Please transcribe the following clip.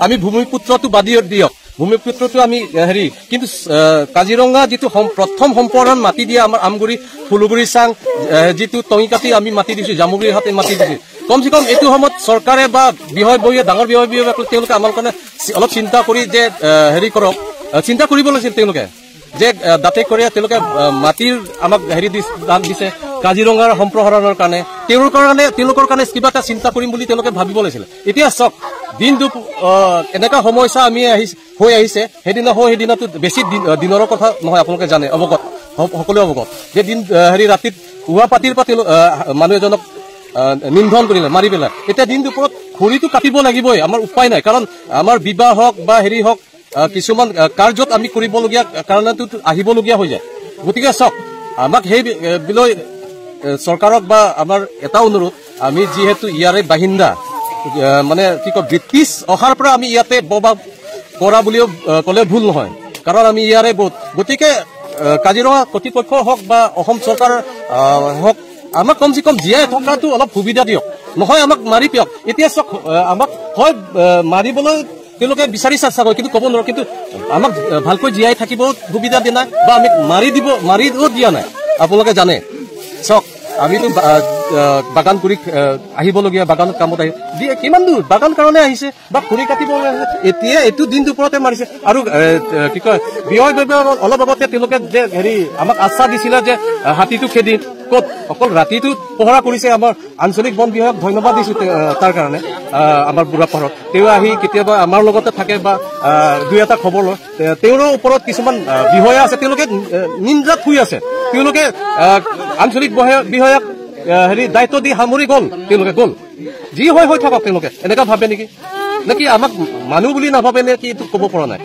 আমি ভূমিপুত্ৰটো বাদ দিয়ক ভূমিপুত্ৰটো আমি হেৰি কিন্তু কাজিৰঙা যিটো প্ৰথম সম্পৰ্ণ মাটি দিয়া আমাৰ আমগুৰি ফুলগুৰি চাং যিটো টঙিকাটি আমি মাটি দিছোঁ জামুগুৰি হাতে মাটি দিছোঁ কমচে কম এইটো সময়ত চৰকাৰে বা বিষয়ববীয়া ডাঙৰ বিষয়ববীয়া তেওঁলোকে আমাৰ কাৰণে অলপ চিন্তা কৰি যে হেৰি কৰক চিন্তা কৰিব লাগিছিল তেওঁলোকে যে দাঁতে কৰি তেওঁলোকে মাটিৰ আমাক হেৰি দান দিছে কাজিৰঙাৰ সম্প্ৰসাৰণৰ কাৰণে তেওঁলোকৰ কাৰণে কিবা এটা চিন্তা কৰিম বুলি তেওঁলোকে ভাবিব লাগিছিল এতিয়া চাওক দিনটো এনেকুৱা সমস্যা আমি হৈ আহিছে সেইদিনাটো বেছি দিনৰ কথা নহয় আপোনালোকে জানে অৱগত সকলোৱে অৱগত যে দিন হেৰি ৰাতিত উহা পাতিৰ পৰা মানুহ এজনক নিন্ধন কৰিলে মাৰি পেলাই এতিয়া দিনটোৰ ওপৰত খৰিটো কাটিব লাগিবই আমাৰ উপায় নাই কাৰণ আমাৰ বিবাহ হওক বা হেৰি হওক কিছুমান কাৰ্যত আমি কৰিবলগীয়া কাৰণেতো আহিবলগীয়া হৈ যায় গতিকে চাওক আমাক সেই বিলৈ চৰকাৰক বা আমাৰ এটা অনুৰোধ আমি যিহেতু ইয়াৰে বাহিন্দা মানে কি কয় ব্ৰিটিছ অহাৰ পৰা আমি ইয়াতে বসবাস কৰা বুলিও ক'লে ভুল নহয় কাৰণ আমি ইয়াৰে বহুত গতিকে কাজিৰঙা কৰ্তৃপক্ষ হওক বা অসম চৰকাৰ হওক আমাক কমচে কম জীয়াই থকাটো অলপ সুবিধা দিয়ক নহয় আমাক মাৰি পিয়ক এতিয়া চাওক আমাক হয় মাৰিবলৈ তেওঁলোকে বিচাৰি চেষ্টা কৰে কিন্তু ক'ব নোৱাৰে কিন্তু আমাক ভালকৈ জীয়াই থাকিব সুবিধা দিয়া নাই বা আমি মাৰিও দিয়া নাই আপোনালোকে জানে চাওক আমিতো বাগান কৰি আহিবলগীয়া বাগানত কামত আহি কিমান দূৰ বাগান কাৰণে আহিছে বা খৰি কাটিব এতিয়া এইটো দিনটোৰ ওপৰতে মাৰিছে আৰু কি কয় অলপ আগতে তেওঁলোকে যে হেৰি আমাক আশ্বাস দিছিলে যে হাতীটো খেদি ক'ত অকল ৰাতিটো পহৰা কৰিছে আমাৰ আঞ্চলিক বন বিভাগক ধন্যবাদ দিছোঁ তাৰ কাৰণে আমাৰ বুঢ়াপাহাৰত তেওঁ আহি কেতিয়াবা আমাৰ লগতে থাকে বা দুই এটা খবৰ লয় তেওঁৰো ওপৰত কিছুমান বিষয়া আছে তেওঁলোকে নিন্দাত শুই আছে তেওঁলোকে আঞ্চলিক বিষয়াক হেৰি দায়িত্ব দি সামৰি গ'ল তেওঁলোকে গ'ল যি হৈ থাকক তেওঁলোকে এনেকুৱা ভাবে নেকি আমাক মানুহ বুলি নাভাবে নে কি এইটো ক'ব পৰা নাই।